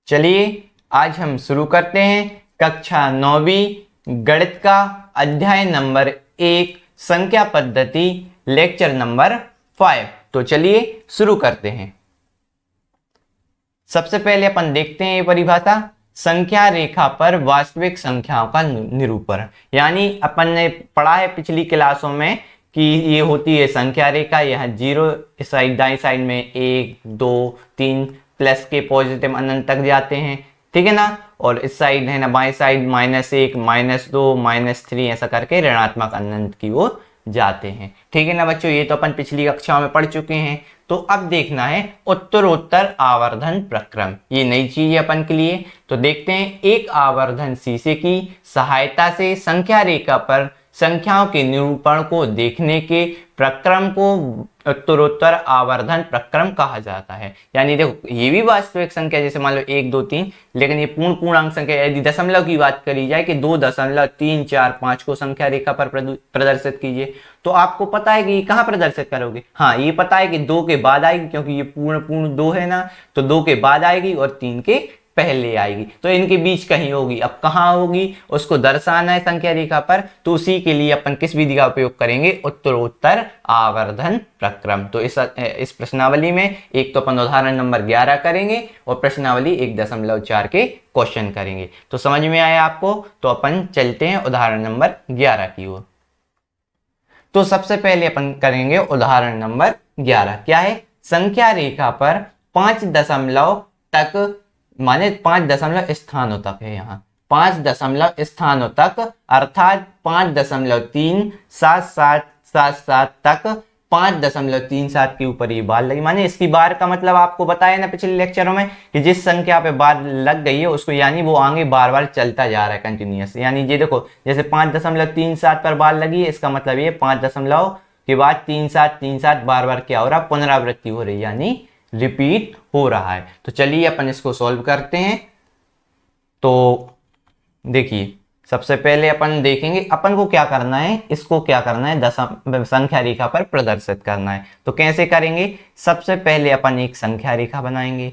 चलिए आज हम शुरू करते हैं कक्षा 9वीं गणित का अध्याय नंबर 1 संख्या पद्धति लेक्चर नंबर 5। तो चलिए शुरू करते हैं। सबसे पहले अपन देखते हैं ये परिभाषा, संख्या रेखा पर वास्तविक संख्याओं का निरूपण। यानी अपन ने पढ़ा है पिछली क्लासों में कि ये होती है संख्या रेखा, यहाँ 0 इस साइड दाई साइड में 1 2 3 प्लस के पॉजिटिव अनंत तक जाते हैं, ठीक है ना। और इस साइड है ना बाएं साइड -1 -2 -3 ऐसा करके ऋणात्मक अनंत की ओर जाते हैं, ठीक है ना बच्चों। ये तो अपन पिछली कक्षाओं में पढ़ चुके हैं। तो अब देखना है उत्तरोत्तर आवर्धन प्रक्रम, ये नई चीज है अपन के लिए। तो देखते हैं एक आवर्धन शीशे की सहायता से संख्या रेखा पर संख्याओं के निरूपण को देखने के प्रक्रम को उत्तरोत्तर आवर्धन प्रक्रम कहा जाता है। यानी देखो ये भी वास्तविक संख्या, जैसे मान लो 1 2 3, लेकिन ये पूर्ण पूर्णांक संख्या, यदि दशमलव की बात करी जाए कि 2.345 को संख्या रेखा पर प्रदर्शित कीजिए, तो आपको पता है कि ये कहाँ प्रदर्शित करोगे। हाँ, ये पता है कि 2 के बाद आएगी, क्योंकि ये पूर्ण 2 है ना, तो 2 के बाद आएगी और 3 के पहले आएगी, तो इनके बीच कहीं होगी। अब कहाँ होगी उसको दर्शाना है संख्या रेखा पर, तो उसी के लिए अपन किस विधि का उपयोग करेंगे, उत्तरोत्तर आवर्धन प्रक्रम। तो इस प्रश्नावली में एक तो अपन उदाहरण नंबर 11 करेंगे और प्रश्नावली 1.4 के क्वेश्चन करेंगे। तो समझ में आया आपको। तो अपन चलते हैं उदाहरण नंबर 11 की ओर। तो सबसे पहले अपन करेंगे उदाहरण नंबर 11। क्या है, संख्या रेखा पर 5 दशमलव तक, माने 5 दशमलव स्थानों तक है, यहाँ 5 दशमलव स्थानों तक, अर्थात 5.377777 तक 5.37 के ऊपर ये बार लगी। माने इसकी बार का मतलब आपको बताया ना पिछले लेक्चरों में कि जिस संख्या पे बार लग गई है उसको, यानी वो आगे बार बार चलता जा रहा है कंटिन्यूअस। यानी ये देखो जैसे 5.37 पर बार लगी है, इसका मतलब ये 5 दशमलव के बाद 3737 बार बार क्या हो रहा है, पुनरावृत्ति हो रही, यानी रिपीट हो रहा है। तो चलिए अपन इसको सॉल्व करते हैं। तो देखिए सबसे पहले अपन देखेंगे अपन को क्या करना है, इसको क्या करना है, संख्या रेखा पर प्रदर्शित करना है। तो कैसे करेंगे, सबसे पहले अपन एक संख्या रेखा बनाएंगे।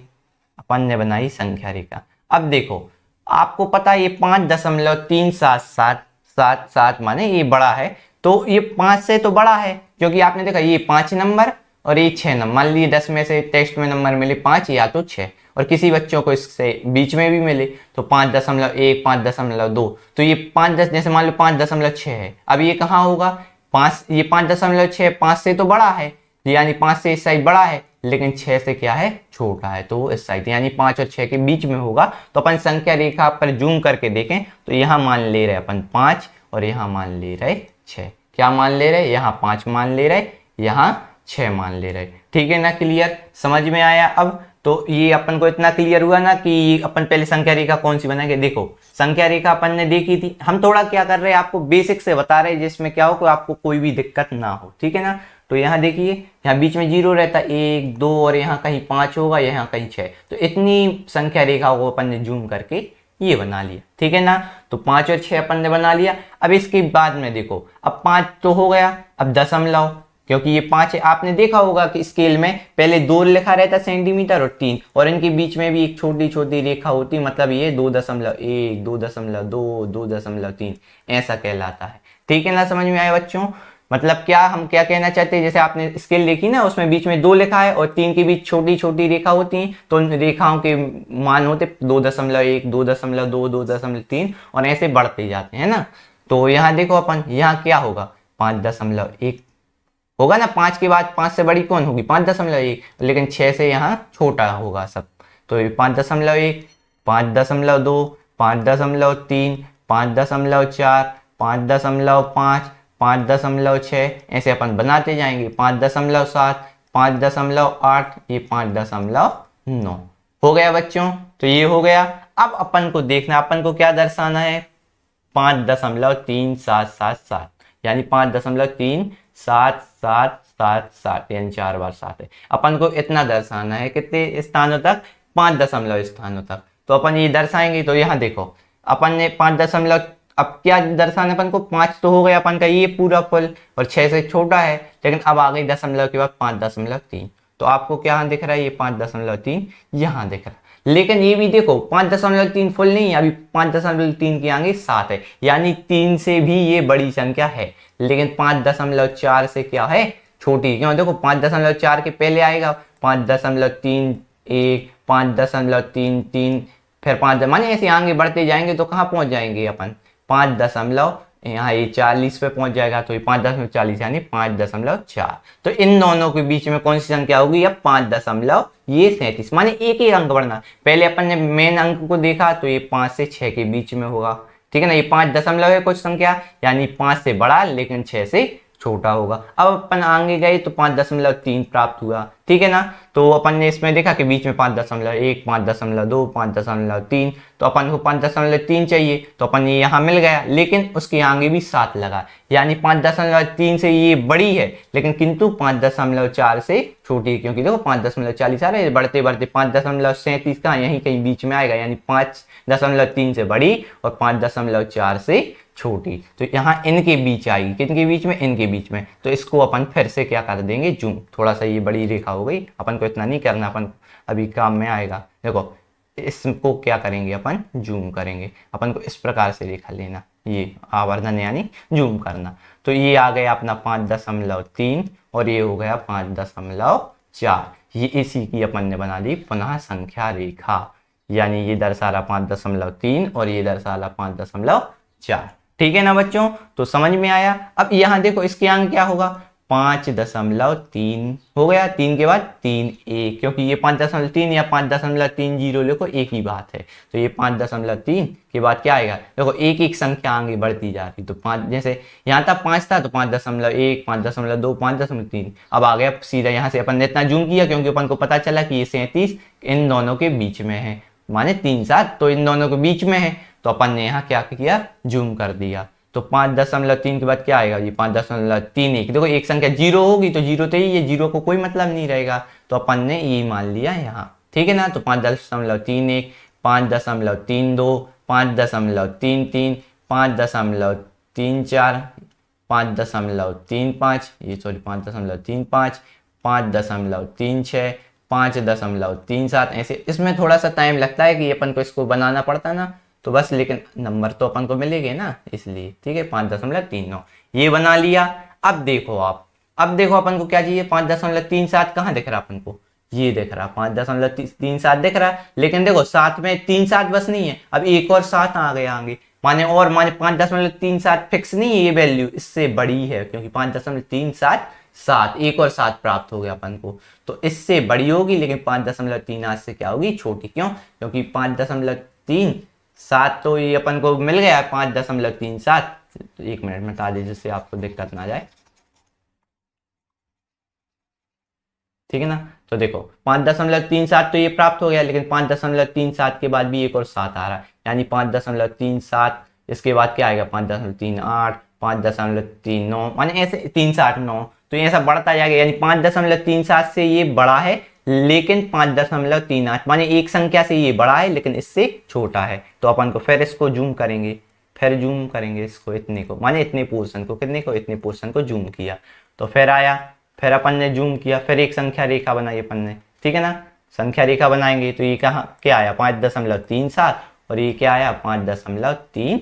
अपन ने बनाई संख्या रेखा। अब देखो आपको पता है ये 5.3777 माने ये बड़ा है, तो ये 5 से तो बड़ा है, क्योंकि आपने देखा ये 5 नंबर और ये 6 नंबर। मान लीजिए 10 में से टेस्ट में नंबर मिले 5 या तो 6, और किसी बच्चों को इससे बीच में भी मिले तो 5.1 5.2, तो ये 5 जैसे मान लो 5.6 है। अब ये कहाँ होगा, 5, ये 5.6 5 से तो बड़ा है, यानी 5 से इस साइड बड़ा है, लेकिन 6 से क्या है, छोटा है, तो वो इस साइड, यानी 5 और 6 के बीच में होगा। तो अपन संख्या रेखा पर जूम करके देखें तो यहाँ मान ले रहे अपन 5 और यहाँ मान ले रहे 6। क्या मान ले रहे, यहाँ 5 मान ले रहे, यहाँ 6 मान ले रहे, ठीक है ना। क्लियर, समझ में आया। अब तो ये अपन को इतना क्लियर हुआ ना कि अपन पहले संख्या रेखा कौन सी बनाएंगे। देखो संख्या रेखा अपन ने देखी थी, हम थोड़ा क्या कर रहे हैं, आपको बेसिक से बता रहे हैं, जिसमें क्या हो कि आपको कोई भी दिक्कत ना हो, ठीक है ना। तो यहाँ देखिए, यहाँ बीच में 0 रहता है, 1 2, और यहाँ कहीं 5 होगा, यहाँ कहीं 6। तो इतनी संख्या रेखा को अपन ने जूम करके ये बना लिया, ठीक है ना। तो 5 और 6 अपन ने बना लिया। अब इसके बाद में देखो, अब 5 तो हो गया, अब दशमलव, क्योंकि ये 5 है, आपने देखा होगा कि स्केल में पहले 2 लिखा रहता सेंटीमीटर और 3, और इनके बीच में भी एक छोटी छोटी रेखा होती, मतलब ये 2.1 2.2 2.3 ऐसा कहलाता है, ठीक है ना। समझ में आया बच्चों, मतलब क्या हम क्या कहना चाहते हैं, जैसे आपने स्केल देखी ना, उसमें बीच में 2 लिखा है और 3 के बीच छोटी छोटी रेखा होती है, तो उन रेखाओं के मान होते 2.1 2.2 2.3 और ऐसे बढ़ते जाते हैं ना। तो यहाँ देखो अपन, यहाँ क्या होगा, 5.1 होगा ना, 5 के बाद 5 से बड़ी कौन होगी, 5.1, लेकिन 6 से यहाँ छोटा होगा सब। तो 5.1 5.2 5.3 5.4 5.5 5.6 ऐसे अपन बनाते जाएंगे, 5.7 5.8, ये 5.9 हो गया बच्चों। तो ये हो गया। अब अपन को देखना, अपन को क्या दर्शाना है, 5.3777, यानी 5.3777, यानी 4 बार 7 है। अपन को इतना दर्शाना है, कितने स्थानों तक, 5 दशमलव स्थानों तक। तो अपन ये दर्शाएंगे। तो यहाँ देखो अपन ने 5 दशमलव, अब क्या दर्शाना अपन को, 5 तो हो गया अपन का ये पूरा फुल, और 6 से छोटा है, लेकिन अब आ गई दशमलव के बाद 5.3। तो आपको क्या दिख रहा है, ये 5.3 यहाँ दिख रहा है। लेकिन ये भी देखो 5.3 फुल नहीं है, अभी 5.3 के आगे 7 है, यानी 3 से भी ये बड़ी संख्या है, लेकिन 5.4 से क्या है, छोटी। क्यों, देखो 5.4 के पहले आएगा 5.31, 5.33, फिर 5, माने ऐसे आगे बढ़ते जाएंगे तो कहाँ पहुंच जाएंगे अपन, 5 दशमलव यहाँ ये 40 पे पहुंच जाएगा, तो ये 5.40 यानी 5.4। तो इन दोनों के बीच में कौन सी संख्या होगी, अब 5.37, माने एक ही अंक बढ़ना। पहले अपन ने मेन अंक को देखा तो ये 5 से 6 के बीच में होगा, ठीक है ना। ये 5 दशमलव है कुछ संख्या, यानी 5 से बड़ा लेकिन 6 से छोटा होगा। अब अपन आगे गए तो 5.3 प्राप्त हुआ, ठीक है ना। तो अपन ने इसमें देखा कि बीच में 5.1, 5.2, 5.3, तो अपन को 5.3 चाहिए, तो अपन ये यहाँ मिल गया, लेकिन उसके आगे भी 7 लगा, यानी 5.3 से ये बड़ी है, लेकिन किंतु 5.4 से छोटी है, क्योंकि देखो 5.40 आ रहा है, बढ़ते बढ़ते 5.37 का यहीं कहीं बीच में आएगा, यानी 5.3 से बड़ी और 5.4 से छोटी। तो यहाँ इनके बीच आएगी, किनके बीच में, इनके बीच में। तो इसको अपन फिर से क्या कर देंगे, जूम, थोड़ा सा ये बड़ी रेखा हो गई, अपन को इतना नहीं करना, अपन अभी काम में आएगा। देखो इसको क्या करेंगे, अपन जूम करेंगे, अपन को इस प्रकार से रेखा लेना, ये आवर्धन यानी जूम करना। तो ये आ गया अपना 5.3 और ये हो गया 5.4। ये इसी की अपन ने बना ली पुनः संख्या रेखा, यानी ये दर्शा रहा 5.3 और ये दर्शा रहा 5.4। ठीक है ना बच्चों, तो समझ में आया। अब यहाँ देखो इसके अंक क्या होगा, 5.3 हो गया, 3 के बाद 3 1, क्योंकि ये 5.3 या 5.30 लिखो एक ही बात है। तो ये 5.3 के बाद क्या आएगा, देखो एक एक संख्या आगे बढ़ती जा रही, तो 5, जैसे यहाँ तक 5 था तो 5.1, 5.2, 5.3, अब आ गया सीधा। यहाँ से अपन ने इतना जूम किया क्योंकि अपन को पता चला कि ये 37 इन दोनों के बीच में है, माने 3 7 तो इन दोनों के बीच में है, तो अपन ने यहाँ क्या किया, जूम कर दिया। तो 5.3 के बाद क्या आएगा, ये 5.31। देखो एक संख्या 0 होगी तो 0 तो ही है, 0 को कोई मतलब नहीं रहेगा, तो अपन ने ये मान लिया यहाँ, ठीक है ना। तो 5.31, 5.32, 5.33, 5.34, 5.35, ये सॉरी 5.35, 5.36, 5.37, ऐसे इसमें थोड़ा सा टाइम लगता है कि अपन को इसको बनाना पड़ता ना, तो बस, लेकिन नंबर तो अपन को मिलेंगे ना, इसलिए ठीक है। 5.39 ये बना लिया। अब देखो आप, अब देखो अपन को क्या चाहिए, 5.37 कहाँ दिख रहा अपन को, ये दिख रहा 5.37 दिख रहा, लेकिन देखो साथ में 3 7 बस नहीं है, अब एक और 7 आ गया आगे, माने 5.37 फिक्स नहीं है, ये वैल्यू इससे बड़ी है, क्योंकि 5.37 7, एक और 7 प्राप्त हो गया अपन को, तो इससे बड़ी होगी, लेकिन 5.38 से क्या होगी, छोटी। क्यों, क्योंकि 5.37 तो ये अपन को मिल गया है 5.37। एक मिनट में बता दीजिए जिससे आपको दिक्कत ना जाए, ठीक है ना। तो देखो 5.37 तो ये प्राप्त हो गया, लेकिन 5.37 के बाद भी एक और 7 आ रहा है, यानी 5.37, इसके बाद क्या आएगा 5.38, 5.39, माने ऐसे 3.89, तो ये ऐसा बढ़ता जाएगा, यानी 5.37 से ये बड़ा है, लेकिन 5.38, माने एक संख्या से ये बड़ा है लेकिन इससे छोटा है। तो अपन को फिर इसको जूम करेंगे, फिर जूम करेंगे इसको, इतने को, माने इतने पोर्शन को, कितने को, इतने पोर्शन को जूम किया, तो फिर आया, फिर अपन ने जूम किया, फिर एक संख्या रेखा बनाई अपन ने, ठीक है ना। संख्या रेखा बनाएंगे तो ये कहाँ क्या आया, 5.37, और ये क्या आया 5.38,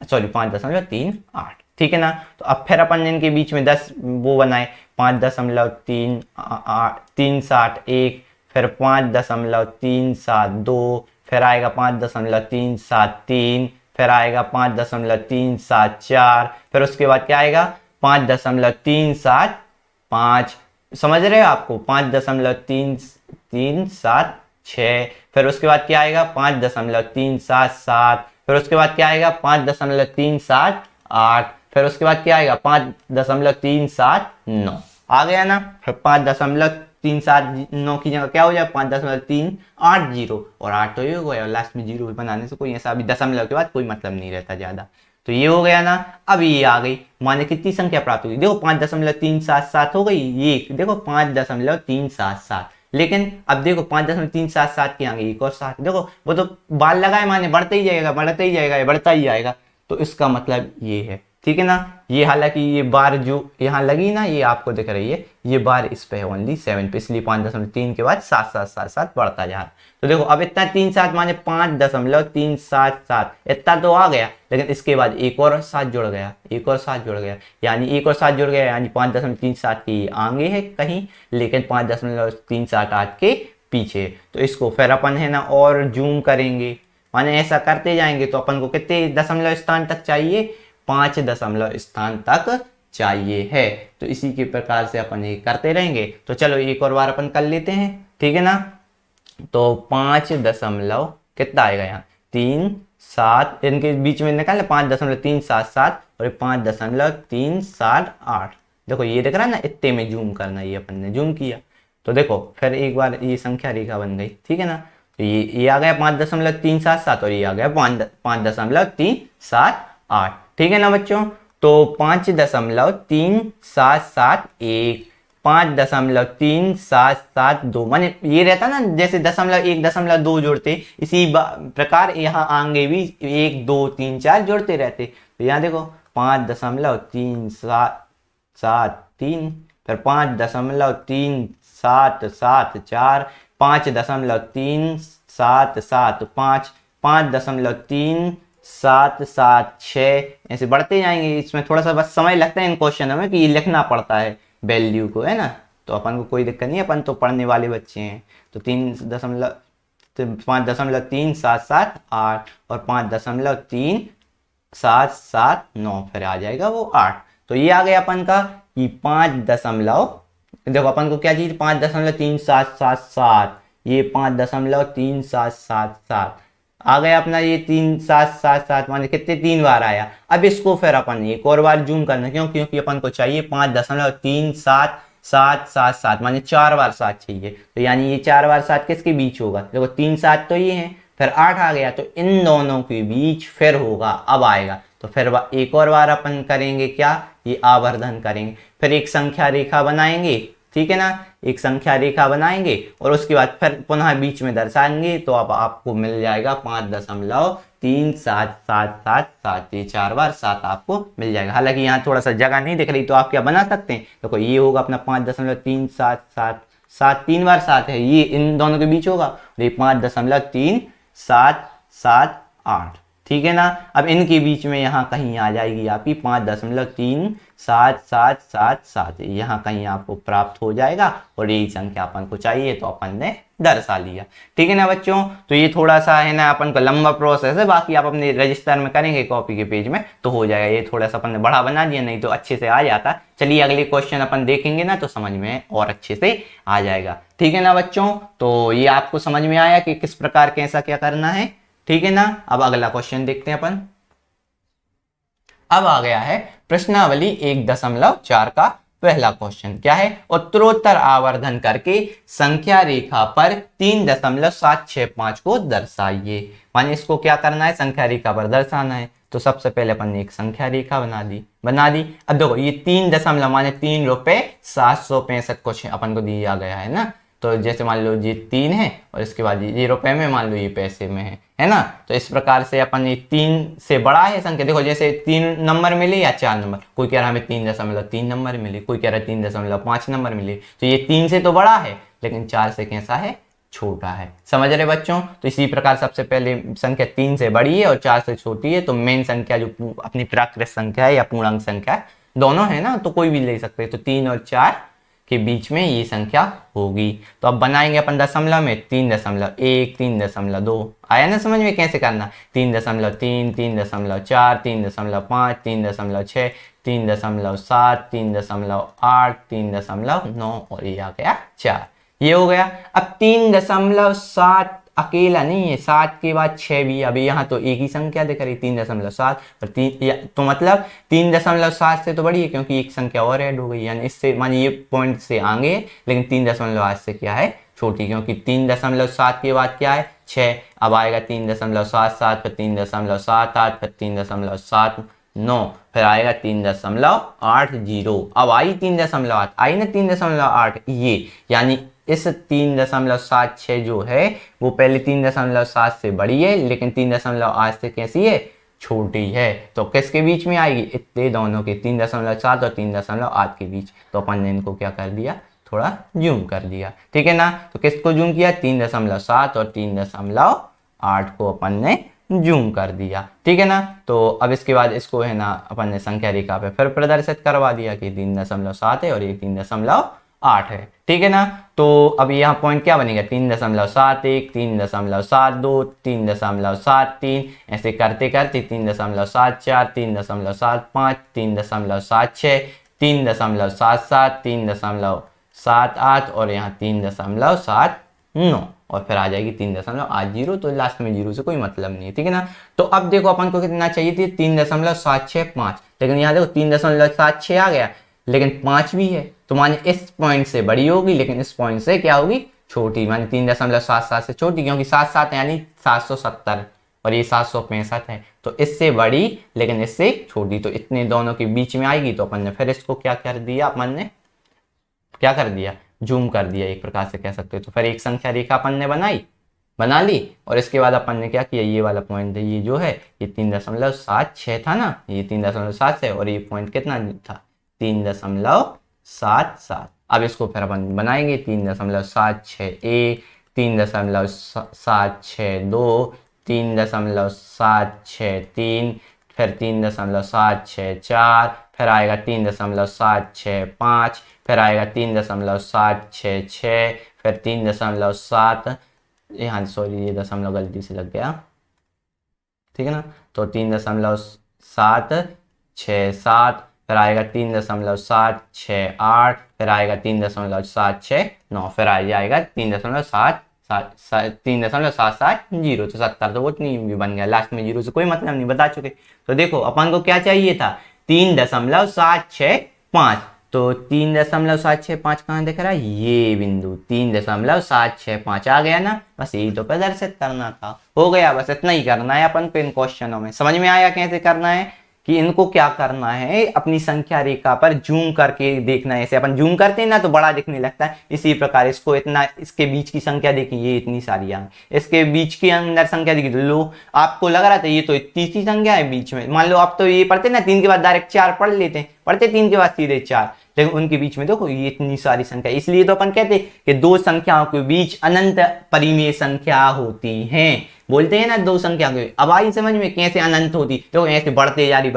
सॉरी 5.38, ठीक है ना। तो अब फिर अपन ने इनके बीच में 10 वो बनाए, 5.371, फिर 5.372, फिर आएगा 5.373, फिर आएगा 5.374, फिर उसके बाद क्या आएगा 5.375, समझ रहे हो आपको, 5.376, फिर उसके बाद क्या आएगा 5.377, फिर उसके बाद क्या आएगा 5.378, फिर उसके बाद क्या आएगा 5.379, आ गया ना। फिर 5.379 की जगह क्या हो जाए 5.380, और 8 तो ये हो गया, लास्ट में 0 भी बनाने से कोई ऐसा अभी दशमलव के बाद कोई मतलब नहीं रहता ज्यादा, तो ये हो गया ना। अब ये आ गई, माने कितनी संख्या प्राप्त हुई, देखो 5.377 हो गई, ये देखो 5.377, लेकिन अब देखो 5.377 के आगे एक और 7, देखो वो तो बाल लगाए, माने बढ़ता ही जाएगा, बढ़ता ही जाएगा, बढ़ता ही जाएगा, तो इसका मतलब ये है, ठीक है ना। ये हालांकि ये बार जो यहाँ लगी ना, ये आपको दिख रही है, ये बार इस पे है ओनली 7 पे, इसलिए 5.3 के बाद 7 बढ़ता जा रहा है। तो देखो अब इतना 3 7 माने 5.377 इतना तो आ गया, लेकिन इसके बाद एक और 7 जुड़ गया, एक और 7 जुड़ गया, यानी एक और 7 जुड़ गया, यानी 5.378 के आगे है कहीं, लेकिन 5.378 के पीछे। तो इसको फिर अपन है ना और जूम करेंगे, माने ऐसा करते जाएंगे तो अपन को कितने दशमलव स्थान तक चाहिए, 5 दशमलव स्थान तक चाहिए है। तो इसी के प्रकार से अपन ये करते रहेंगे। तो चलो एक और बार अपन कर लेते हैं, ठीक है ना। तो 5 दशमलव कितना आएगा यहाँ 3 7, इनके बीच में निकाले 5.377 और 5.378। देखो ये दिख रहा है ना, इतने में जूम करना, ये अपन ने जूम किया। तो देखो फिर एक बार ये संख्या रेखा बन गई, ठीक है ना। तो ये आ गया 5.377 और ये आ गया 5.378, ठीक है ना बच्चों। तो 5.3771, 5.3772, माने ये रहता ना जैसे 1.2 जोड़ते, इसी प्रकार यहाँ आगे भी 1 2 3 4 जोड़ते रहते। तो यहाँ देखो 5.373, फिर 5.3774, 5.3775, 5.3776, ऐसे बढ़ते जाएंगे। इसमें थोड़ा सा बस समय लगता है इन क्वेश्चनों में कि ये लिखना पड़ता है वैल्यू को, है ना। तो अपन को कोई दिक्कत नहीं है, अपन तो पढ़ने वाले बच्चे हैं। तो 5.3778 और 5.3779 फिर आ जाएगा वो 8। तो ये आ गया अपन का कि 5 दशमलव, देखो अपन को क्या चाहिए 5.3777, ये 5.3777 आ गया अपना, ये 3777 माने कितने 3 बार आया। अब इसको फिर अपन एक और बार जूम करना, क्यों, क्योंकि अपन को चाहिए 5.37777, माने 4 बार 7 चाहिए। तो यानी ये 4 बार 7 किसके बीच होगा, देखो 3 7 तो ये है, फिर 8 आ गया, तो इन दोनों के बीच फिर होगा, अब आएगा। तो फिर एक और बार अपन करेंगे क्या, ये आवर्धन करेंगे, फिर एक संख्या रेखा बनाएंगे, ठीक है ना। एक संख्या रेखा बनाएंगे और उसके बाद फिर पुनः बीच में दर्शाएंगे। तो अब आपको मिल जाएगा 5.3777, ये 4 बार 7 आपको मिल जाएगा। हालांकि यहाँ थोड़ा सा जगह नहीं दिख रही, तो आप क्या बना सकते हैं, देखो ये होगा अपना 5.3777, 3 बार 7 है, ये इन दोनों के बीच होगा, और ये 5.3778, ठीक है ना। अब इनके बीच में यहाँ कहीं आ जाएगी आपकी 5.37777, यहाँ कहीं आपको प्राप्त हो जाएगा, और यही संख्या अपन को चाहिए, तो अपन ने दर्शा लिया, ठीक है ना बच्चों। तो ये थोड़ा सा है ना अपन को लंबा प्रोसेस है, बाकी आप अपने रजिस्टर में करेंगे कॉपी के पेज में तो हो जाएगा। ये थोड़ा सा अपन ने बड़ा बना दिया, नहीं तो अच्छे से आ जाता। चलिए अगले क्वेश्चन अपन देखेंगे ना, तो समझ में और अच्छे से आ जाएगा, ठीक है ना बच्चों। तो ये आपको समझ में आया कि किस प्रकार कैसा क्या करना है, ठीक है ना। अब अगला क्वेश्चन देखते हैं अपन। अब आ गया है प्रश्नावली 1.4 का पहला क्वेश्चन। क्या है, उत्तरोत्तर आवर्धन करके संख्या रेखा पर 3.765 को दर्शाइए। माने इसको क्या करना है, संख्या रेखा पर दर्शाना है। तो सबसे पहले अपन ने एक संख्या रेखा बना दी। अब देखो ये 3 दशमलव माने 3 रुपए 765 कुछ अपन को दिया गया है ना। तो जैसे मान लो ये 3 है और इसके बाद ये रुपए में, मान लो ये पैसे में है ना। तो इस प्रकार से अपन ये 3 से बड़ा है संख्या, देखो जैसे 3 नंबर मिले या 4 नंबर, कोई कह रहा है हमें 3.3 नंबर मिले, कोई कह रहा है 3.5 नंबर मिले। तो ये 3 से तो बड़ा है, लेकिन 4 से कैसा है, छोटा है। समझ रहे बच्चों। तो इसी प्रकार सबसे पहले संख्या 3 से बड़ी है और 4 से छोटी है, तो मेन संख्या जो अपनी प्राकृत संख्या है या पूर्णांक संख्या है, दोनों है ना, तो कोई भी ले सकते हैं। तो 3 और 4 के बीच में ये संख्या होगी। तो अब बनाएंगे अपन दशमलव में 3.1, 3.2, आया ना समझ में कैसे करना। 3.3, 3.4, 3.5, 3.6, 3.7, 3.8, 3.9 और ये आ गया 4, ये हो गया। अब 3.7 अकेला नहीं है, 7 के बाद 6 भी। अभी यहाँ तो एक ही संख्या दिख रही 3.7 और 3, तो मतलब 3.7 से तो बड़ी है, क्योंकि एक संख्या और ऐड हो गई, यानी इससे मानिए ये पॉइंट से आगे है, लेकिन 3.8 से क्या है, छोटी, क्योंकि 3.7 के बाद क्या है 6। अब आएगा 3.77, फिर 3.78, फिर 3.79, फिर आएगा 3.80। अब आई 3.8, आई ना 3.8 ये, यानी इस 3.76 जो है वो पहले 3.7 से बड़ी है, लेकिन 3.8 से कैसी है, छोटी है। तो किसके बीच में आएगी, इतने दोनों के 3.7 और 3.8 के बीच। तो अपन ने इनको क्या कर दिया, थोड़ा जूम कर दिया, ठीक है ना। तो किसको जूम किया, 3.7 और 3.8 को अपन ने जूम कर दिया, ठीक है ना। तो अब इसके बाद इसको है ना अपन ने संख्या रेखा पे फिर प्रदर्शित करवा दिया कि 3.7 है और ये 3.8 है, ठीक है ना। तो अब यहाँ पॉइंट क्या बनेगा, 3.71, 3.72, 3.73, ऐसे करते करते 3.74, 3.75, 3.76, 3.77, 3.78 और यहाँ 3.79 और फिर आ जाएगी 3.80। तो लास्ट में जीरो से कोई मतलब नहीं है, ठीक है ना। तो अब देखो अपन को कितना चाहिए थी, 3.765, लेकिन यहाँ देखो 3.76 आ गया, लेकिन 5 भी है, तो माने इस पॉइंट से बड़ी होगी लेकिन इस पॉइंट से क्या होगी, छोटी, माने 3.77 से छोटी, क्योंकि 7 यानी 770 और ये 765 है, तो इससे बड़ी लेकिन इससे छोटी, तो इतने दोनों के बीच में आएगी। तो अपन ने फिर इसको क्या कर दिया, अपन ने क्या कर दिया, जूम कर दिया, एक प्रकार से कह सकते हो। तो फिर एक संख्या रेखा अपन ने बना ली और इसके बाद अपन ने क्या किया, ये वाला पॉइंट ये जो है ये 3.76 था ना, ये 3.7 है और ये पॉइंट कितना था, 3.77। अब इसको फिर अपन बनाएंगे 3.761, 3.762, 3.763, फिर 3.764, फिर आएगा 3.765, फिर आएगा 3.766, फिर 3.7, यहाँ सॉरी ये दशमलव गलती से लग गया, ठीक है ना। तो 3.767, फिर आएगा 3.768, फिर आएगा 3.769, फिर आ जाएगा 3.770। तो 70 तो वो नहीं भी बन गया, लास्ट में जीरो से कोई मतलब नहीं, बता चुके। तो देखो अपन को क्या चाहिए था, 3.765। तो 3.765 कहाँ दिख रहा है, ये बिंदु 3.765 आ गया ना, बस यही तो प्रदर्शित करना था, हो गया। बस इतना ही करना है अपन को इन क्वेश्चनों में। समझ में आया कैसे करना है, कि इनको क्या करना है, अपनी संख्या रेखा पर जूम करके देखना है। ऐसे अपन जूम करते हैं ना तो बड़ा दिखने लगता है, इसी प्रकार इसको इतना, इसके बीच की संख्या देखिए, ये इतनी सारी है, इसके बीच के अंदर संख्या देखिए, तो लो आपको लग रहा था ये तो इतनी सी संख्या है बीच में, मान लो आप तो ये पढ़ते ना 3 के बाद डायरेक्ट 4 पढ़ लेते हैं, पढ़ते 3 के बाद सीधे 4, लेकिन उनके बीच में देखो ये इतनी सारी संख्या। इसलिए तो अपन कहते हैं कि दो संख्याओं के बीच अनंत परिमेय संख्या होती है, बोलते हैं ना दो संख्या के। अब आई समझ में कैसे अनंत होती, तो ऐसे बढ़ते जा रही,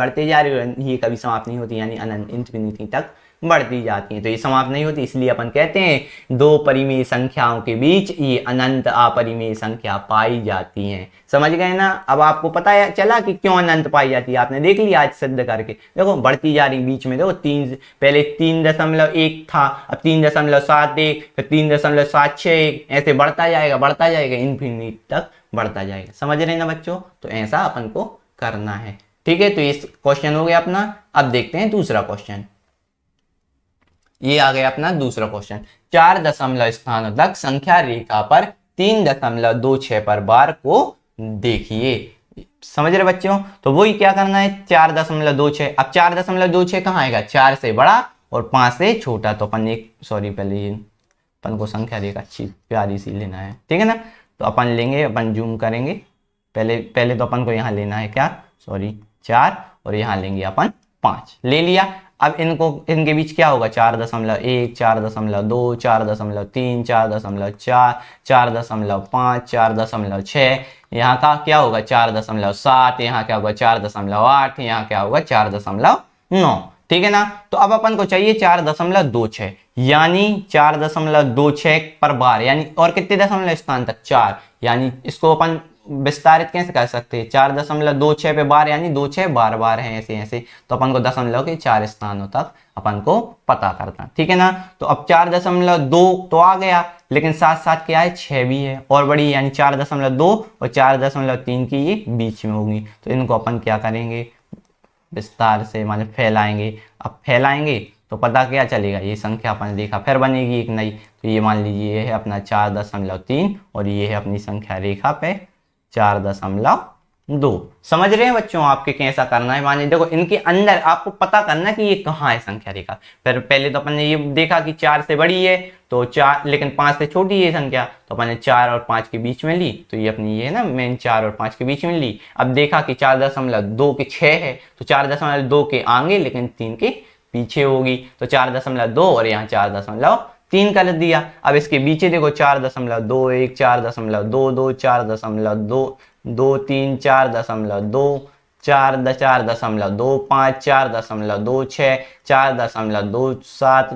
ये कभी समाप्त नहीं होती, यानी अनंत इंफिनिटी तक बढ़ती जाती है, तो ये समाप्त नहीं होती। इसलिए अपन कहते हैं दो परिमेय संख्याओं के बीच ये अनंत अपरिमेय संख्या पाई जाती है। समझ गए ना। अब आपको पता है चला कि क्यों अनंत पाई जाती है, आपने देख लिया आज सिद्ध करके। देखो बढ़ती जा रही, बीच में देखो 3, पहले 3.1 था, अब 3.71, फिर 3.761, ऐसे बढ़ता जाएगा इन्फिनिटी तक बढ़ता जाएगा। समझ रहे ना बच्चों, तो ऐसा अपन को करना है, ठीक है। तो इस क्वेश्चन हो गया अपना। अब देखते हैं दूसरा क्वेश्चन। ये आ गया अपना दूसरा क्वेश्चन। 4 दशमलव स्थानों तक संख्या रेखा पर 3.26 पर बार को देखिए। समझ रहे बच्चों, तो वही क्या करना है, 4.26। अब 4.26 कहाँ आएगा, 4 से बड़ा और 5 से छोटा। तो अपन एक पहले अपन को संख्या रेखा अच्छी प्यारी सी लेना है, ठीक है ना। तो अपन लेंगे, अपन जूम करेंगे, पहले तो अपन को यहाँ लेना है क्या, 4 और यहाँ लेंगे अपन 5, ले लिया। अब इनके बीच क्या होगा, 4.1, 4.2, 4.3, 4.4, 4.5, 4.6, यहाँ का क्या होगा 4.7, यहाँ क्या होगा 4.8, यहाँ क्या होगा 4.9, ठीक है ना। तो अब अपन को चाहिए 4.26, यानी 4.26 पर बार, यानी और कितने दशमलव स्थान तक, 4, यानी इसको अपन विस्तारित कैसे कर सकते हैं, 4.26 पे बार, यानी 2 6 बार बार हैं, ऐसे। तो अपन को दशमलव के 4 स्थानों तक अपन को पता करना, ठीक है ना। तो अब 4.2 तो आ गया, लेकिन साथ साथ क्या है, 6 भी है और बड़ी, यानी 4.2 और 4.3 की ये बीच में होगी। तो इनको अपन क्या करेंगे, विस्तार से माने फैलाएंगे। अब फैलाएंगे तो पता क्या चलेगा, ये संख्या अपन रेखा फिर बनेगी एक नई। तो ये मान लीजिए ये है अपना 4.3 और ये है अपनी संख्या रेखा पे 4.9, 2। समझ रहे हैं बच्चों आपके कैसा करना है? माने देखो इनके अंदर आपको पता करना कि ये कहाँ है संख्या रेखा। फिर पहले तो अपन ने ये देखा कि 4 से बड़ी है तो 4, लेकिन 5 से छोटी है संख्या, तो अपन ने 4 और 5 के बीच में ली, तो ये अपनी ये है ना मेन 4 और 5 के बीच में ली। अब देखा कि 4.2 के 6 है तो 4.2 के आगे लेकिन 3 के पीछे होगी, तो 4.2 और यहाँ 4.3 कर दिया। अब इसके पीछे देखो 4.21, 4.22, 4.2, 2, 3, 4.2, 4.25, 4.26, 4.27,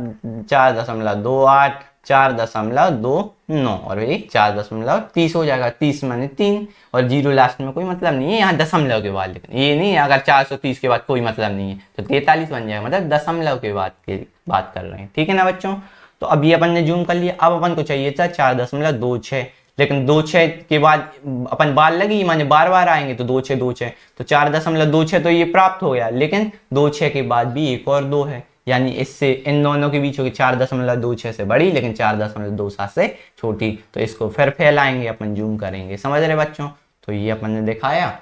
4.28, 4.29 और ये 4.30 हो जाएगा। 30 माने 3 और 0 लास्ट में कोई मतलब नहीं है यहाँ दशमलव के बाद, लेकिन ये नहीं है अगर 430 के बाद कोई मतलब नहीं है तो 43 बन जाएगा, मतलब दशमलव के बाद की बात कर रहे हैं। ठीक है ना बच्चों? तो अभी अपन ने जूम कर लिया। अब अपन को चाहिए था 4.26, लेकिन 2.6 के बाद अपन बार लगी माने बार बार आएंगे तो 2.6 2.6 तो 4.26 तो ये प्राप्त हो गया, लेकिन 2.6 के बाद भी एक और 2 है, यानी इससे इन दोनों के बीच होगी 4.26 से बड़ी लेकिन 4.27 से छोटी, तो इसको फिर फैलाएंगे अपन जूम करेंगे। समझ रहे बच्चों? तो ये अपन ने दिखाया,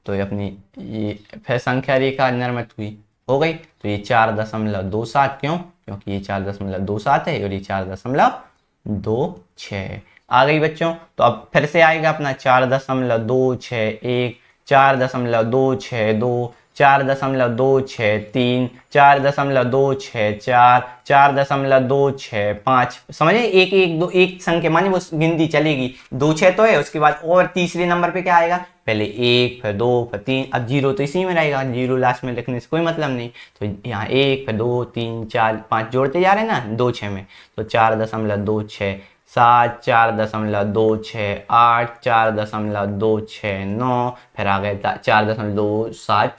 तो ये अपनी ये फिर संख्या रेखा निर्मित हुई हो गई। तो ये 4.27 क्यों? क्योंकि ये 4.27 है और ये 4.26 आ गई बच्चों। तो अब फिर से आएगा अपना 4.261, 4.262, 4.263, 4.264, 4.265। समझे? एक एक दो एक संख्या माने वो गिनती चलेगी। 2.6 तो है, उसके बाद और तीसरे नंबर पे क्या आएगा? पहले 1 फिर 2 फिर 3, अब 0 तो इसी में रहेगा, 0 लास्ट में लिखने से कोई मतलब नहीं। तो यहाँ 1 फिर 2 3 4 5 जोड़ते जा रहे हैं ना 2.6 में, तो 4.267, 4.268, 4.269, फिर आ गए 4.270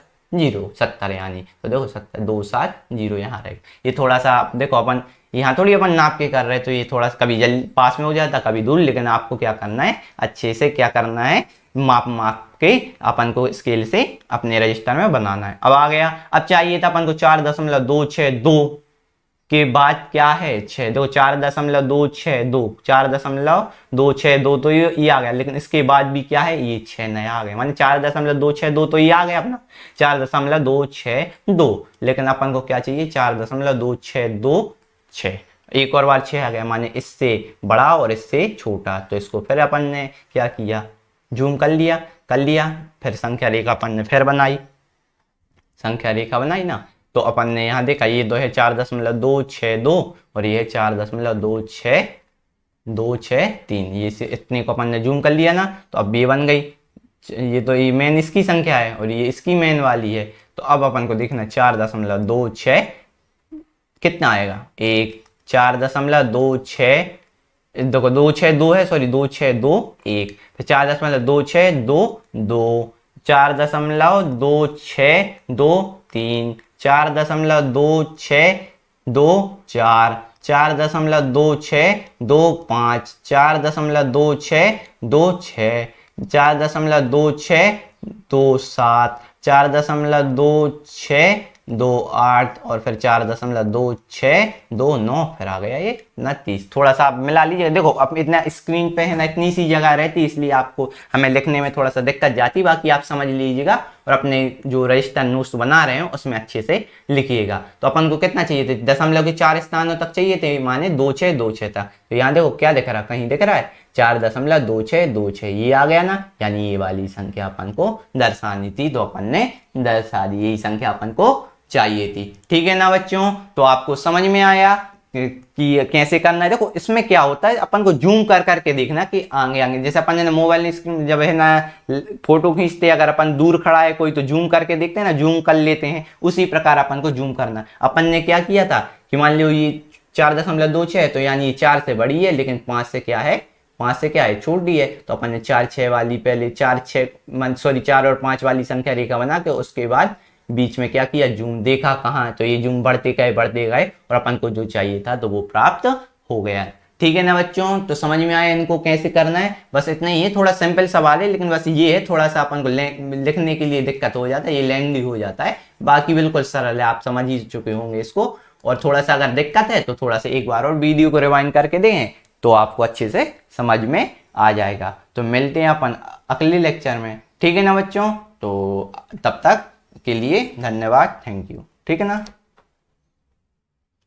70, यानी तो देखो 270 यहाँ रहेगा। ये थोड़ा सा देखो अपन यहाँ थोड़ी अपन नाप के कर रहे हैं, तो ये थोड़ा सा कभी जल्दी पास में हो जाता कभी दूर, लेकिन आपको क्या करना है अच्छे से क्या करना है माप के अपन को स्केल से अपने रजिस्टर में बनाना है। अब आ गया, अब चाहिए था अपन को 4.262 के बाद क्या है 6, दो 4.262, 4.262 तो ये आ गया, लेकिन इसके बाद भी क्या है ये 6 नया आ गया, माने 4.262 तो ये आ गया अपना 4.262, लेकिन अपन को क्या चाहिए 4.262, एक और बार 6 आ गया, माने इससे बड़ा और इससे छोटा। तो इसको फिर अपन ने क्या किया जूम कर लिया फिर संख्या रेखा अपन ने फिर बनाई, संख्या रेखा बनाई ना, तो अपन ने यहाँ देखा ये 2 है 4.262 और ये 4.263, ये इतने को अपन ने जूम कर लिया ना, तो अब ये बन गई। ये तो ये मेन इसकी संख्या है और ये इसकी मेन वाली है, तो अब अपन को देखना 4.26 कितना आएगा 1, 4.26 देखो 262 है, सॉरी 2621, फिर 4.262 2, 4.262 3, 4.2624, 4.2625, 4.2626, 4.2627, 4.2628 और फिर 4.2629, फिर आ गया ये 29। थोड़ा सा आप मिला लीजिए, देखो अब इतना स्क्रीन पे है ना इतनी सी जगह रहती, इसलिए आपको हमें लिखने में थोड़ा सा दिक्कत जाती, बाकी आप समझ लीजिएगा और अपने जो रजिस्टर नोट्स बना रहे हो उसमें अच्छे से लिखिएगा। तो अपन को कितना चाहिए थे दशमलव के 4 स्थानों तक चाहिए थे, माने 2626 तक। तो यहाँ देखो क्या दिख रहा है, कहीं दिख रहा है 4.2626, ये आ गया ना, यानी ये वाली संख्या अपन को दर्शानी थी, तो अपन ने दर्शा दी, यही संख्या अपन को चाहिए थी। ठीक है ना बच्चों? तो आपको समझ में आया कि कैसे करना है। देखो इसमें क्या होता है अपन को जूम कर करके देखना कि आगे आगे, जैसे अपन ने मोबाइल स्क्रीन जब है ना फोटो खींचते अगर अपन दूर खड़ा है कोई तो जूम करके देखते हैं ना, जूम कर लेते हैं, उसी प्रकार अपन को जूम करना। अपन ने क्या किया था कि मान लो ये 4.26 तो यानी 4 से बड़ी है, लेकिन 5 से क्या है छोटी है, तो अपन ने 4 6 वाली पहले 4 और 5 वाली संख्या रेखा बना के उसके बाद बीच में क्या किया जूम देखा कहाँ, तो ये जूम बढ़ते गए और अपन को जो चाहिए था तो वो प्राप्त हो गया। ठीक है ना बच्चों? तो समझ में आया इनको कैसे करना है, बस इतना ही है, थोड़ा सिंपल सवाल है, लेकिन बस ये है थोड़ा सा अपन को लिखने के लिए दिक्कत हो जाता है, ये लेंथी हो जाता है, बाकी बिल्कुल सरल है, आप समझ ही चुके होंगे इसको। और थोड़ा सा अगर दिक्कत है तो थोड़ा सा एक बार और वीडियो को रिवाइंड करके दें तो आपको अच्छे से समझ में आ जाएगा। तो मिलते हैं अपन अगले लेक्चर में, ठीक है ना बच्चों? तो तब तक के लिए धन्यवाद, थैंक यू। ठीक है ना?